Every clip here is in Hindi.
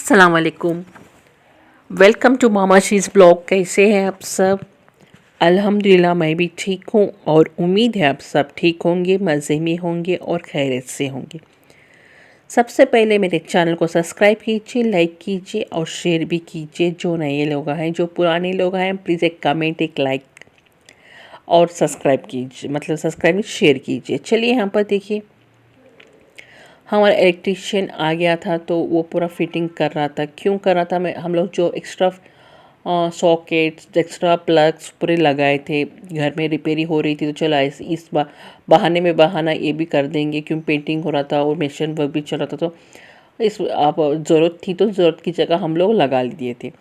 अस्सलाम वालेकुम। वेलकम टू मामा शीज़ ब्लॉग। कैसे हैं आप सब? अल्हम्दुलिल्लाह मैं भी ठीक हूँ और उम्मीद है आप सब ठीक होंगे, मज़े में होंगे और खैरियत से होंगे। सबसे पहले मेरे चैनल को सब्सक्राइब कीजिए, लाइक कीजिए और शेयर भी कीजिए। जो नए लोग हैं, जो पुराने लोग हैं, प्लीज़ एक कमेंट, एक लाइक और सब्सक्राइब कीजिए, मतलब सब्सक्राइब शेयर कीजिए। चलिए यहाँ पर देखिए, हमारा इलेक्ट्रीशियन आ गया था तो वो पूरा फिटिंग कर रहा था। क्यों कर रहा था? मैं हम लोग जो एक्स्ट्रा सॉकेट्स, एक्स्ट्रा प्लग्स पूरे लगाए थे, घर में रिपेयरिंग हो रही थी तो चला इस बहाने में बहाना ये भी कर देंगे, क्यों पेंटिंग हो रहा था और मिशन वर्क भी चल रहा था। तो इस आप ज़रूरत थी तो ज़रूरत की जगह हम लोग लगा दिए थे।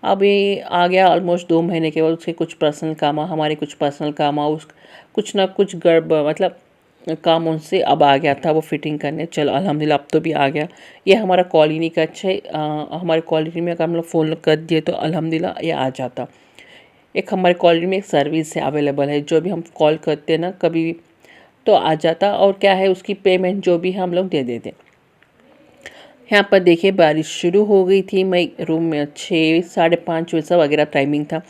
अब ये आ गया ऑलमोस्ट 2 महीने के बाद। उसके कुछ पर्सनल काम, हमारे कुछ पर्सनल काम, उस कुछ ना कुछ गड़बड़ मतलब काम उनसे अब आ गया था वो फिटिंग करने। चलो अल्हम्दुलिल्लाह अब तो भी आ गया। ये हमारा कॉलोनी का अच्छा है। हमारे कॉलोनी में अगर हम लोग फ़ोन कर दिए तो अल्हम्दुलिल्लाह ये आ जाता। एक हमारे कॉलोनी में एक सर्विस है, अवेलेबल है, जो भी हम कॉल करते हैं ना कभी भी तो आ जाता। और क्या है, उसकी पेमेंट जो भी हम लोग दे देते। यहाँ पर देखिए बारिश शुरू हो गई थी। मैं रूम में 6 साढ़े 5 वैसा वगैरह टाइमिंग था।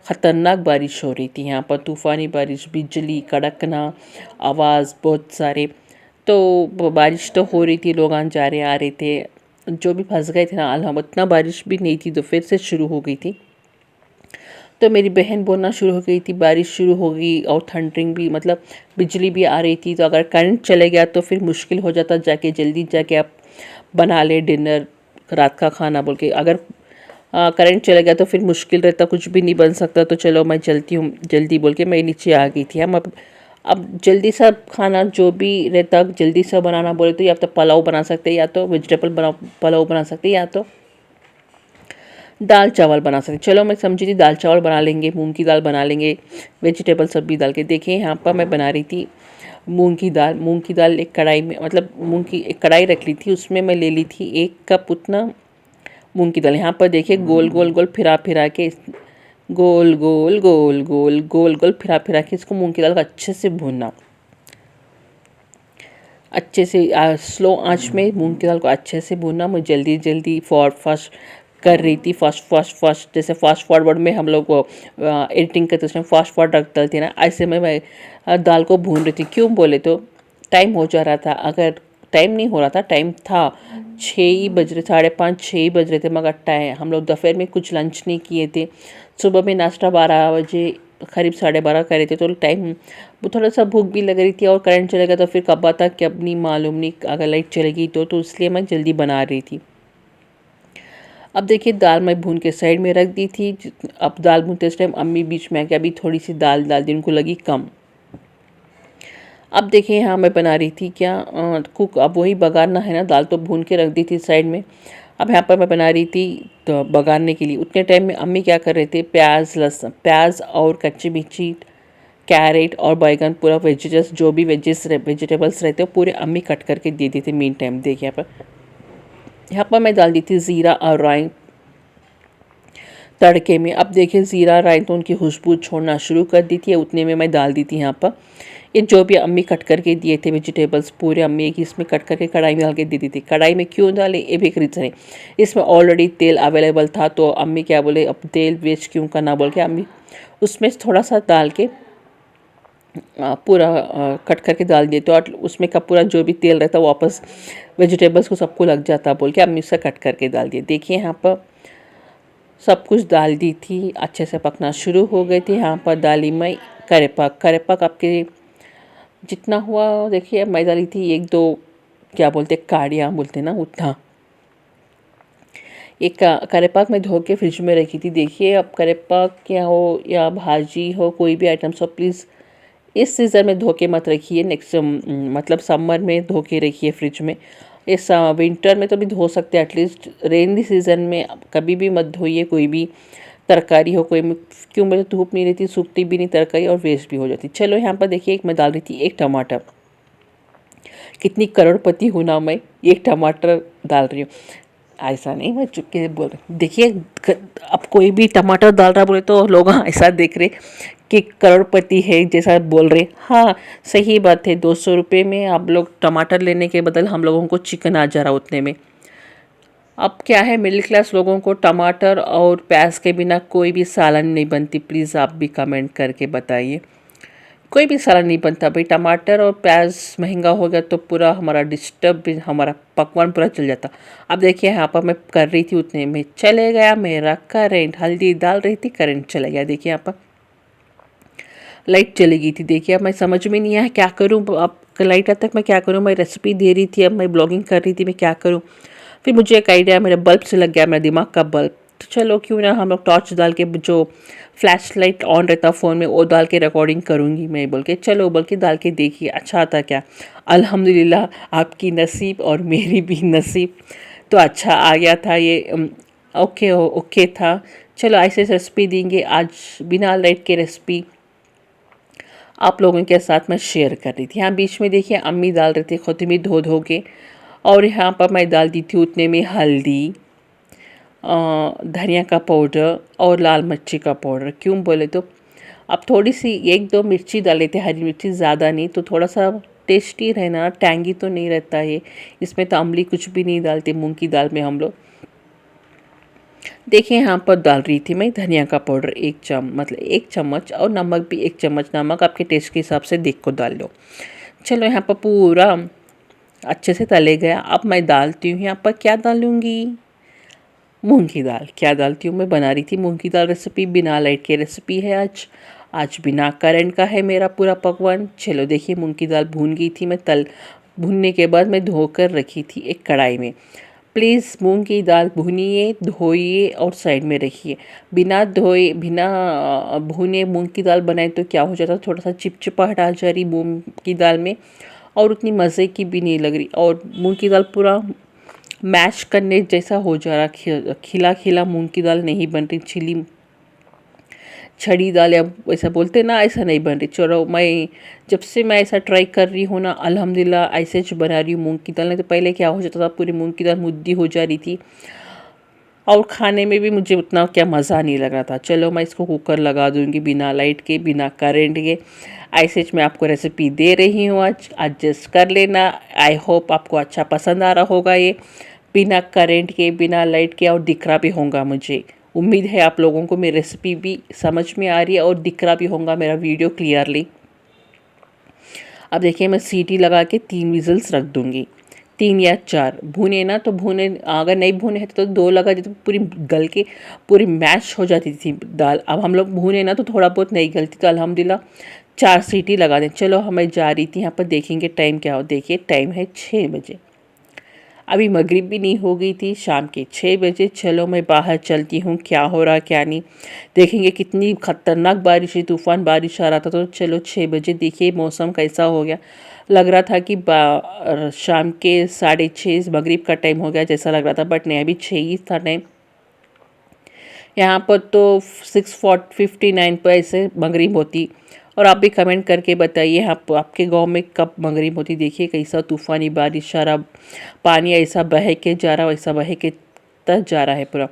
ख़तरनाक बारिश हो रही थी यहाँ पर, तूफ़ानी बारिश, बिजली कड़कना, आवाज़ बहुत सारे। तो बारिश तो हो रही थी, लोग आन जा रहे आ रहे थे, जो भी फंस गए थे ना। अलहम इतना बारिश भी नहीं थी तो फिर से शुरू हो गई थी। तो मेरी बहन बोलना शुरू हो गई थी, बारिश शुरू हो गई और थंडरिंग भी, मतलब बिजली भी आ रही थी। तो अगर करंट चले गया तो फिर मुश्किल हो जाता, जाके जल्दी जाके आप बना ले डिनर, रात का खाना बोल के। अगर करंट चला गया तो फिर मुश्किल रहता, कुछ भी नहीं बन सकता। तो चलो मैं चलती हूँ जल्दी बोल के मैं नीचे आ गई थी। हम अब जल्दी सा खाना जो भी रहता जल्दी सा बनाना बोले तो या तो पुलाव बना सकते, या तो वेजिटेबल पुलाव बना सकते, या तो दाल चावल बना सकते। चलो मैं समझी थी दाल चावल बना लेंगे, मूंग की दाल बना लेंगे, वेजिटेबल सब भी डाल के। देखिए यहाँ पर मैं बना रही थी मूंग की दाल। मूंग की दाल एक कढ़ाई में, मतलब मूंग की एक कढ़ाई रख ली थी, उसमें मैं ले ली थी 1 कप उतना मूंग की दाल। यहाँ पर देखिए गोल गोल गोल फिरा फिरा के, गोल गोल गोल गोल गोल गोल फिरा फिरा के इसको मूंग की दाल को अच्छे से भूनना। अच्छे से स्लो आंच में मूंग की दाल को अच्छे से भूनना। मैं जल्दी जल्दी फास्ट कर रही थी, फास्ट जैसे फास्ट फॉरवर्ड में हम लोग एडिटिंग करते उसमें फास्ट फॉरवर्ड रखते थे ना, ऐसे में मैं दाल को भून रही थी। क्यों बोले तो टाइम हो जा रहा था। अगर टाइम नहीं हो रहा था, टाइम था 6 ही बज रहे, 5:30 6 ही बज रहे थे, मगर टाइम हम लोग दोपहर में कुछ लंच नहीं किए थे। सुबह में नाश्ता 12 बजे करीब 12:30 करे थे, तो टाइम वो थोड़ा सा भूख भी लग रही थी। और करंट चलेगा तो फिर कब आता कि अब नहीं मालूम नहीं, अगर लाइट चलेगी तो इसलिए मैं जल्दी बना रही थी। अब देखिए दाल मैं भून के साइड में रख दी थी। अब दाल भूनते इस टाइम अम्मी बीच में आके अभी थोड़ी सी दाल डाल दी, उनको लगी कम। अब देखिए यहाँ मैं बना रही थी क्या, कुक। अब वही बघारना है ना, दाल तो भून के रख दी थी साइड में। अब यहाँ पर मैं बना रही थी तो बघारने के लिए। उतने टाइम में अम्मी क्या कर रहे थे, प्याज और कच्ची मिर्ची, कैरेट और बैगन, पूरा वेजिटेबल्स जो भी वेजिटेबल्स रहते हैं पूरे अम्मी कट करके दे दी थी। मीन टाइम देखिए यहाँ पर मैं डाल दी थी ज़ीरा और राई तड़के में। अब देखिए ज़ीरा राई तो उनकी खुशबू छोड़ना शुरू कर दी थी। उतने में मैं डाल दी थी यहाँ पर ये जो भी अम्मी कट करके दिए थे वेजिटेबल्स, पूरे अम्मी एक इसमें कट करके कढ़ाई में डाल के दे दी थी। कढ़ाई में क्यों डाले ये भी एक रीज़न है, इसमें ऑलरेडी तेल अवेलेबल था। तो अम्मी क्या बोले, अब तेल वेस्ट क्यों करना बोल के अम्मी उसमें थोड़ा सा डाल के पूरा कट करके डाल दिए। तो उसमें का पूरा जो भी तेल रहता वापस वेजिटेबल्स को सबको लग जाता बोल के अम्मी से कट करके डाल दिए। देखिए यहाँ पर सब कुछ डाल दी थी, अच्छे से पकना शुरू हो गई थी। यहाँ पर डाली मैं करेपाक आपके जितना हुआ देखिए। मैं डाली थी 1-2 क्या बोलते काड़ियाँ बोलते ना, उतना। एक करेपाक में धो के फ्रिज में रखी थी। देखिए अब करेपाक क्या हो या भाजी हो, कोई भी आइटम सब प्लीज़ इस सीज़न में धो के मत रखिए। नेक्स्ट मतलब समर में धो के रखिए फ्रिज में। इस विंटर में तो भी धो सकते हैं, एटलीस्ट रेनी सीज़न में कभी भी मत धोइए कोई भी तरकारी हो। कोई क्यों, मुझे धूप नहीं रहती, सूखती भी नहीं तरकारी और वेस्ट भी हो जाती। चलो यहाँ पर देखिए एक मैं डाल रही थी 1 टमाटर। कितनी करोड़पति हूँ ना मैं, 1 टमाटर डाल रही हूँ। ऐसा नहीं मैं चुपके से बोल रही। देखिए अब कोई भी टमाटर डाल रहा बोले तो लोग ऐसा देख रहे कि करोड़पति है जैसा बोल रहे। हाँ सही बात है, 200 रुपये में आप लोग टमाटर लेने के बदल हम लोगों को चिकन आ जा रहा उतने में। अब क्या है, मिडिल क्लास लोगों को टमाटर और प्याज के बिना कोई भी सालन नहीं बनती। प्लीज़ आप भी कमेंट करके बताइए। कोई भी सालन नहीं बनता भाई, टमाटर और प्याज महंगा हो गया तो पूरा हमारा डिस्टर्ब भी, हमारा पकवान पूरा चल जाता। अब देखिए यहाँ पर मैं कर रही थी, उतने में चले गया मेरा करेंट। हल्दी डाल रही थी, करंट चला गया। देखिए यहाँ पर लाइट चली गई थी। देखिए अब मैं समझ में नहीं आया क्या करूँ। अब लाइट तक मैं क्या करूँ, मैं रेसिपी दे रही थी, अब मैं ब्लॉगिंग कर रही थी, मैं क्या करूँ। फिर मुझे एक आइडिया मेरे बल्ब से लग गया, मेरा दिमाग का बल्ब। तो चलो क्यों ना हम लोग टॉर्च डाल के, जो फ्लैश लाइट ऑन रहता फ़ोन में, वो डाल के रिकॉर्डिंग करूँगी मैं, बोल के चलो, बोल के डाल के देखिए अच्छा आता क्या। अल्हम्दुलिल्लाह आपकी नसीब और मेरी भी नसीब, तो अच्छा आ गया था ये। ओके ओके था। चलो ऐसे रेसिपी देंगे आज, बिना लाइट के रेसिपी आप लोगों के साथ मैं शेयर कर रही थी। यहाँ बीच में देखिए अम्मी डाल रही थी कोथिमीर धो धो के, और यहाँ पर मैं डाल दी थी उतने में हल्दी, धनिया का पाउडर और लाल मिर्ची का पाउडर। क्यों बोले तो अब थोड़ी सी एक दो मिर्ची डाले थे, हरी मिर्ची, ज़्यादा नहीं, तो थोड़ा सा टेस्टी रहना, टैंगी तो नहीं रहता है। इसमें तो अम्ली कुछ भी नहीं डालते मूंग की दाल में हम लोग। देखिए यहाँ पर डाल रही थी मैं धनिया का पाउडर मतलब 1 चम्मच, और नमक भी 1 चम्मच। नमक आपके टेस्ट के हिसाब से देख को डाल लो। चलो यहाँ पर पूरा अच्छे से तले गया। अब मैं डालती हूँ यहाँ पर, क्या डालूँगी, मूंग की दाल। क्या डालती हूँ, मैं बना रही थी मूंग की दाल रेसिपी, बिना लाइट की रेसिपी है आज। आज बिना करंट का है मेरा पूरा पकवान। चलो देखिए मूंग की दाल भून गई थी, मैं भूनने के बाद मैं धोकर रखी थी एक कढ़ाई में। प्लीज़ मूंग की दाल भूनिए, धोइए और साइड में रखिए। बिना धोए, बिना भुने मूंग की दाल बनाए तो क्या हो जाता, थोड़ा सा चिपचिपाहट आ जा रही मूंग की दाल में, और उतनी मज़े की भी नहीं लग रही। और मूंग की दाल पूरा मैश करने जैसा हो जा रहा, खिला खिला मूंग की दाल नहीं बन रही, छिली छड़ी दाल या ऐसा बोलते ना, ऐसा नहीं बन रही। चलो मैं जब से मैं ऐसा ट्राई कर रही हूँ ना, अल्हम्दुलिल्लाह ऐसे जो बना रही हूँ मूंग की दाल। नहीं तो पहले क्या हो जाता था, पूरी मूंग की दाल मुद्दी हो जा रही थी, और खाने में भी मुझे उतना क्या मज़ा नहीं लग रहा था। चलो मैं इसको कुकर लगा दूँगी, बिना लाइट के, बिना करेंट के। ऐसे मैं आपको रेसिपी दे रही हूँ आज, एडजस्ट कर लेना। आई होप आपको अच्छा पसंद आ रहा होगा ये, बिना करेंट के, बिना लाइट के, और दिख रहा भी होगा मुझे। उम्मीद है आप लोगों को मेरी रेसिपी भी समझ में आ रही है और दिख रहा भी होगा मेरा वीडियो क्लियरली। अब देखिए मैं सीटी लगा के 3 विजल्स रख दूँगी, 3 या 4। भुने ना तो भुने, अगर नहीं भुने हैं तो 2 लगा देते, तो पूरी गल के पूरी मैश हो जाती थी दाल। अब हम लोग भुने ना तो थोड़ा बहुत नहीं गलती, तो अल्हम्दुलिल्लाह 4 सीटी लगा दें। चलो हमें जा रही थी, यहाँ पर देखेंगे टाइम क्या हो। देखिए टाइम है 6 बजे, अभी मगरिब भी नहीं हो गई थी, शाम के 6 बजे। चलो मैं बाहर चलती हूँ, क्या हो रहा क्या नहीं देखेंगे। कितनी खतरनाक बारिश है, तूफ़ान बारिश आ रहा था। तो चलो 6 बजे देखिए मौसम कैसा हो गया। लग रहा था कि शाम के 6:30 मगरिब का टाइम हो गया जैसा लग रहा था, बट नहीं, अभी 6 ही था टाइम। यहाँ पर तो 6:59 पर ऐसे मगरिब होती। और आप भी कमेंट करके बताइए आपके गांव में कब मगरिब होती। देखिए कैसा तूफ़ानी बारिश आ रहा, पानी ऐसा बह के जा रहा, वैसा बह के तक जा रहा है पूरा।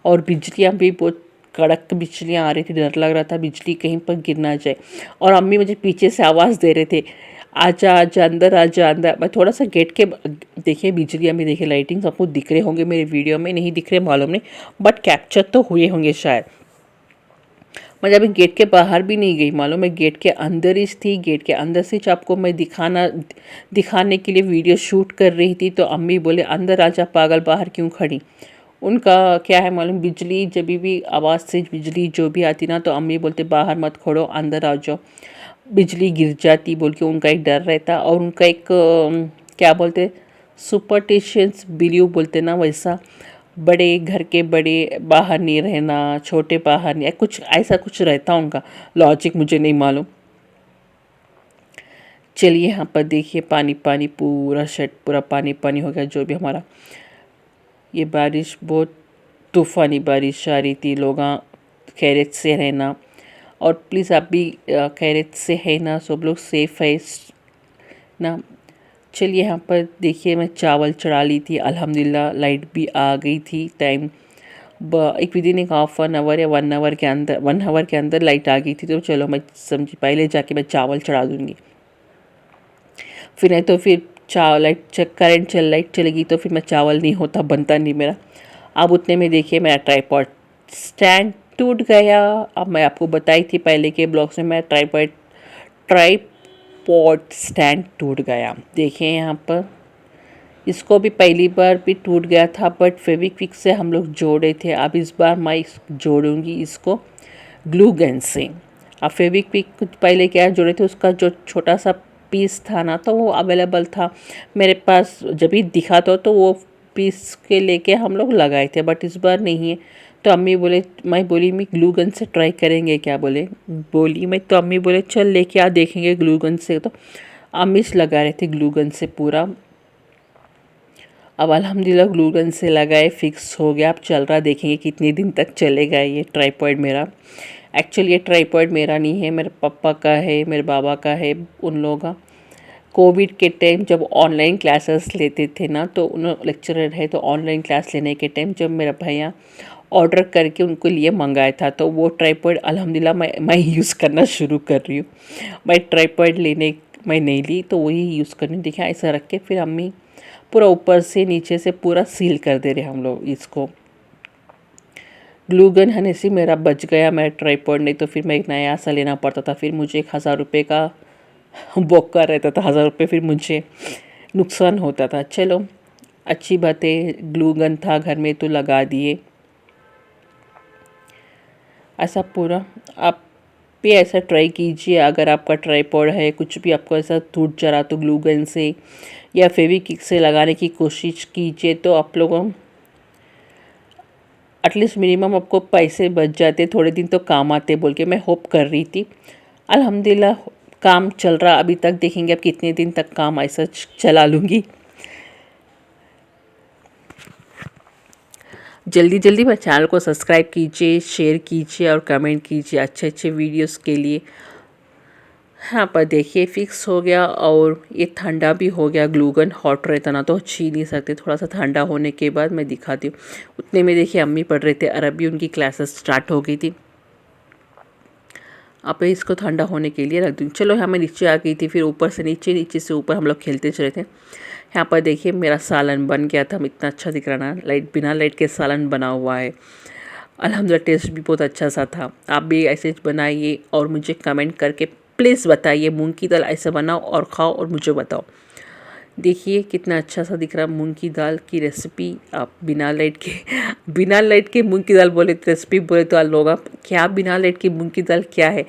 और बिजलियाँ भी बहुत कड़क बिजलियाँ आ रही थी, डर लग रहा था बिजली कहीं पर गिर ना जाए। और अम्मी मुझे पीछे से आवाज़ दे रहे थे, आजा आजा अंदर, आजा अंदर। मैं थोड़ा सा गेट के, देखिए बिजलियाँ भी, देखिए लाइटिंग आपको दिख रहे होंगे मेरे वीडियो में, नहीं दिख रहे मालूम नहीं, बट कैप्चर तो हुए होंगे शायद। मैं जब गेट के बाहर भी नहीं गई मालूम, मैं गेट के अंदर ही थी। गेट के अंदर से आपको मैं दिखाने के लिए वीडियो शूट कर रही थी। तो अम्मी बोले अंदर आजा पागल, बाहर क्यों खड़ी। उनका क्या है मालूम, बिजली जब भी आवाज़ से बिजली जो भी आती ना, तो अम्मी बोलते बाहर मत खड़ो, अंदर आ जाओ, बिजली गिर जाती बोल के उनका एक डर रहता। और उनका एक क्या बोलते, सुपरस्टिशंस बिलीव बोलते ना, वैसा बड़े घर के बड़े बाहर नहीं रहना, छोटे बाहर नहीं, कुछ ऐसा कुछ रहता उनका लॉजिक, मुझे नहीं मालूम। चलिए यहाँ पर देखिए पानी पानी, पूरा शर्ट पूरा पानी पानी हो गया। जो भी हमारा ये बारिश, बहुत तूफ़ानी बारिश आ रही थी। लोग खैरियत से रहना, और प्लीज़ आप भी खैरियत से है ना, सब लोग सेफ़ है ना। चलिए यहाँ पर देखिए मैं चावल चढ़ा ली थी, अल्हम्दुलिल्लाह लाइट भी आ गई थी। टाइम एक विदिन एक हाफ एन आवर या 1 आवर के अंदर, 1 आवर के अंदर लाइट आ गई थी। तो चलो मैं समझी पहले जाके मैं चावल चढ़ा दूँगी, फिर नहीं तो फिर लाइट चलेगी तो फिर मैं चावल नहीं होता, बनता नहीं मेरा। अब उतने में देखिए मेरा ट्राइपॉड स्टैंड टूट गया। अब मैं आपको बताई थी पहले के ब्लॉग्स में, मैं ट्राइपॉड स्टैंड टूट गया। देखिए यहाँ पर, इसको भी पहली बार भी टूट गया था, बट फेविक्विक से हम लोग जोड़े थे। अब इस बार मैं जोड़ूंगी इसको ग्लू गन से। अब फेविक्विक पहले क्या जोड़े थे, उसका जो छोटा सा पीस था ना, तो वो अवेलेबल था मेरे पास, जब भी दिखा तो वो पीस के लेके हम लोग लगाए थे, बट इस बार नहीं है। तो अम्मी बोले, मैं बोली मैं ग्लू गन से ट्राई करेंगे क्या, बोली मैं, तो अम्मी बोले चल लेके आ देखेंगे ग्लू गन से। तो अम्मी से लगा रहे थे ग्लू गन से पूरा। अब अल्हम्दुलिल्लाह ग्लू गन से लगाए, फिक्स हो गया। अब चल रहा, देखेंगे कितने दिन तक चलेगा ये ट्राइपॉड मेरा। एक्चुअली ये ट्राइपॉड मेरा नहीं है, मेरे पापा का है, मेरे बाबा का है, उन लोगों का। कोविड के टाइम जब ऑनलाइन क्लासेस लेते थे ना, तो उन लेक्चरर है, तो ऑनलाइन क्लास लेने के टाइम जब मेरा भैया ऑर्डर करके उनको लिए मंगाया था, तो वो ट्राइपॉड अल्हम्दुलिल्लाह मैं यूज़ करना शुरू कर रही हूँ। मैं ट्राइपॉड लेने मैं नहीं ली, तो वही यूज़ करनी। देखिए ऐसा रख के फिर अम्मी पूरा ऊपर से नीचे से पूरा सील कर दे रहे हम लोग इसको। ग्लू गन हने से मेरा बच गया, मेरा ट्राइपॉड, नहीं तो फिर मैं एक नया सा लेना पड़ता था। फिर मुझे 1000 रुपये का बोका रहता था, 1000 रुपये फिर मुझे नुकसान होता था। चलो अच्छी बात है, ग्लू गन था घर में तो लगा दिए। ऐसा पूरा आप भी ऐसा ट्राई कीजिए। अगर आपका ट्राइपॉड है, कुछ भी आपको ऐसा टूट जा रहा, तो ग्लू गन से या फेविक्विक से लगाने की कोशिश कीजिए, तो आप लोगों एटलीस्ट मिनिमम आपको पैसे बच जाते, थोड़े दिन तो काम आते बोल के मैं होप कर रही थी। अल्हम्दुलिल्लाह काम चल रहा अभी तक, देखेंगे अब कितने दिन तक काम ऐसा चला लूँगी। जल्दी जल्दी मेरे चैनल को सब्सक्राइब कीजिए, शेयर कीजिए और कमेंट कीजिए अच्छे अच्छे वीडियोस के लिए। यहाँ पर देखिए फिक्स हो गया, और ये ठंडा भी हो गया। ग्लू गन हॉट रहता ना तो छीन नहीं सकते, थोड़ा सा ठंडा होने के बाद मैं दिखाती हूँ। उतने में देखिए अम्मी पढ़ रहे थे अरबी, उनकी क्लासेस स्टार्ट हो गई थी। अब इसको ठंडा होने के लिए रख दूँ। चलो यहाँ मैं नीचे आ गई थी, फिर ऊपर से नीचे, नीचे से ऊपर हम लोग खेलते चले थे। यहाँ पर देखिए मेरा सालन बन गया था, इतना अच्छा दिख रहा ना, बिना लाइट के सालन बना हुआ है। अल्हम्दुलिल्लाह टेस्ट भी बहुत अच्छा सा था। आप भी ऐसे बनाइए और मुझे कमेंट करके प्लीज़ बताइए, मूंग की दाल ऐसे बनाओ और खाओ और मुझे बताओ। देखिए कितना अच्छा सा दिख रहा है मूंग की दाल की रेसिपी। आप बिना लाइट के मूंग की दाल बोले, रेसिपी बोले तो लोग आप क्या, बिना लाइट की मूंग की दाल क्या है,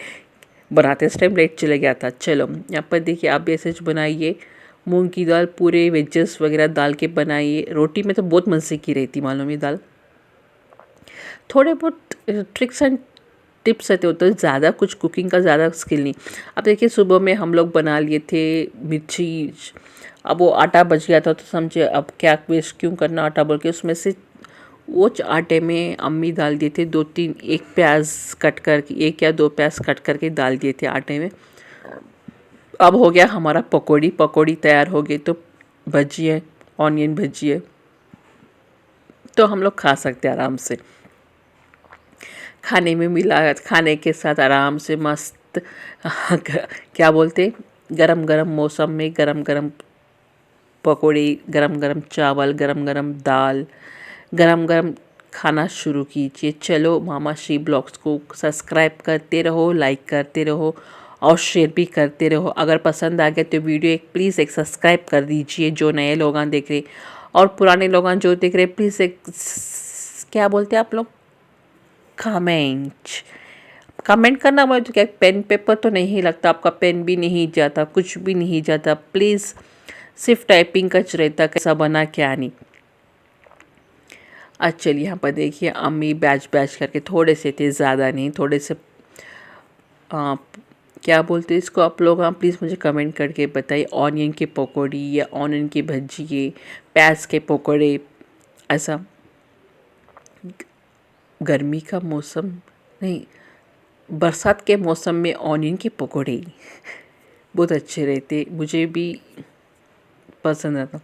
बनाते इस टाइम लाइट चले गया था। चलो यहाँ पर देखिए आप भी ऐसे बनाइए, मूंग की दाल पूरे वेजेस वगैरह डाल के बनाइए। रोटी में तो बहुत मज़े की रहती मालूम ये दाल। थोड़े बहुत ट्रिक्स एंड टिप्स रहते होते, तो ज़्यादा कुछ कुकिंग का ज़्यादा स्किल नहीं। अब देखिए सुबह में हम लोग बना लिए थे मिर्ची, अब वो आटा बच गया था, तो समझे अब क्या वेस्ट क्यों करना आटा बोल के, उसमें से वो आटे में अम्मी डाल दिए थे 2-3, एक प्याज कट करके, 1 या 2 प्याज कट करके डाल दिए थे आटे में। अब हो गया हमारा पकौड़ी तैयार हो गई। तो भजिए, ऑनियन भजिए, तो हम लोग खा सकते हैं आराम से। खाने में मिला, खाने के साथ आराम से मस्त क्या बोलते, गरम गरम मौसम में गरम गरम पकौड़ी, गरम गरम चावल, गरम गरम दाल, गरम गरम खाना शुरू कीजिए। चलो मामा श्री ब्लॉग्स को सब्सक्राइब करते रहो, लाइक करते रहो और शेयर भी करते रहो। अगर पसंद आ गया तो वीडियो प्लीज़ एक सब्सक्राइब कर दीजिए, जो नए लोग देख रहे, और पुराने लोग जो देख रहे प्लीज़ एक क्या बोलते हैं आप लोग, कमेंट करना। मुझे तो क्या, पेन पेपर तो नहीं लगता, आपका पेन भी नहीं जाता, कुछ भी नहीं जाता। प्लीज़ सिर्फ टाइपिंग का रहता, कैसा बना क्या नहीं। अच्छा चलिए यहाँ पर देखिए अम्मी बैच करके, थोड़े से थे, ज़्यादा नहीं, थोड़े से क्या बोलते हैं इसको आप लोग, प्लीज़ मुझे कमेंट करके बताइए। ऑनियन की पकौड़ी या ऑनियन की भजी, प्याज के पकौड़े, ऐसा गर्मी का मौसम नहीं, बरसात के मौसम में ऑनियन के पकौड़े बहुत अच्छे रहते, मुझे भी पसंद आता।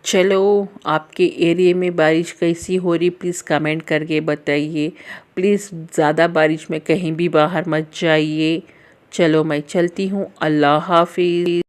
चलो आपके एरिया में बारिश कैसी हो रही प्लीज़ कमेंट करके बताइए। प्लीज़ ज़्यादा बारिश में कहीं भी बाहर मत जाइए। चलो मैं चलती हूँ, अल्लाह हाफिज़।